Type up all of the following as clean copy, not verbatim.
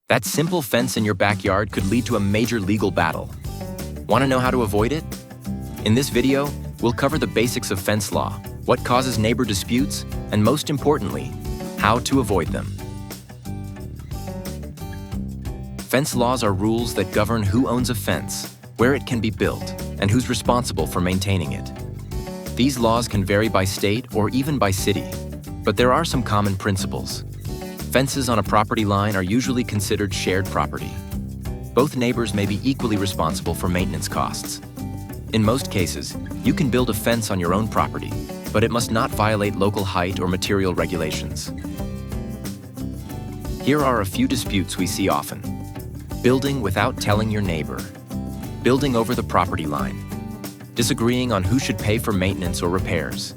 That simple fence in your backyard could lead to a major legal battle. Want to know how to avoid it? In this video, we'll cover the basics of fence law, what causes neighbor disputes, and most importantly, how to avoid them. Fence laws are rules that govern who owns a fence, where it can be built, and who's responsible for maintaining it. These laws can vary by state or even by city, but there are some common principles. Fences on a property line are usually considered shared property. Both neighbors may be equally responsible for maintenance costs. In most cases, you can build a fence on your own property, but it must not violate local height or material regulations. Here are a few disputes we see often. Building without telling your neighbor. Building over the property line. Disagreeing on who should pay for maintenance or repairs.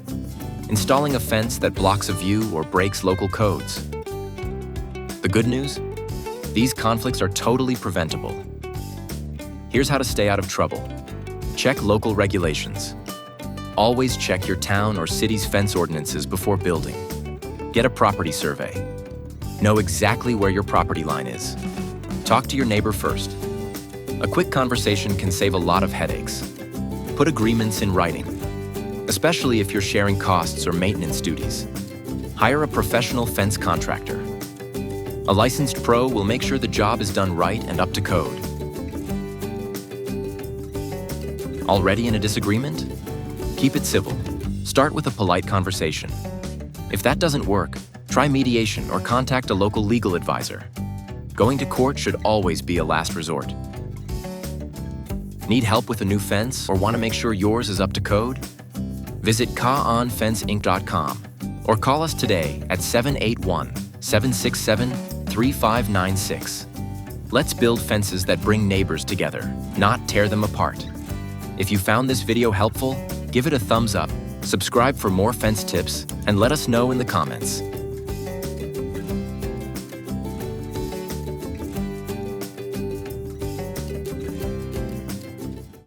Installing a fence that blocks a view or breaks local codes. The good news? These conflicts are totally preventable. Here's how to stay out of trouble. Check local regulations. Always check your town or city's fence ordinances before building. Get a property survey. Know exactly where your property line is. Talk to your neighbor first. A quick conversation can save a lot of headaches. Put agreements in writing, especially if you're sharing costs or maintenance duties. Hire a professional fence contractor. A licensed pro will make sure the job is done right and up to code. Already in a disagreement? Keep it civil. Start with a polite conversation. If that doesn't work, try mediation or contact a local legal advisor. Going to court should always be a last resort. Need help with a new fence or want to make sure yours is up to code? Visit caonfenceinc.com or call us today at 781-767-3596. Let's build fences that bring neighbors together, not tear them apart. If you found this video helpful, give it a thumbs up, subscribe for more fence tips, and let us know in the comments.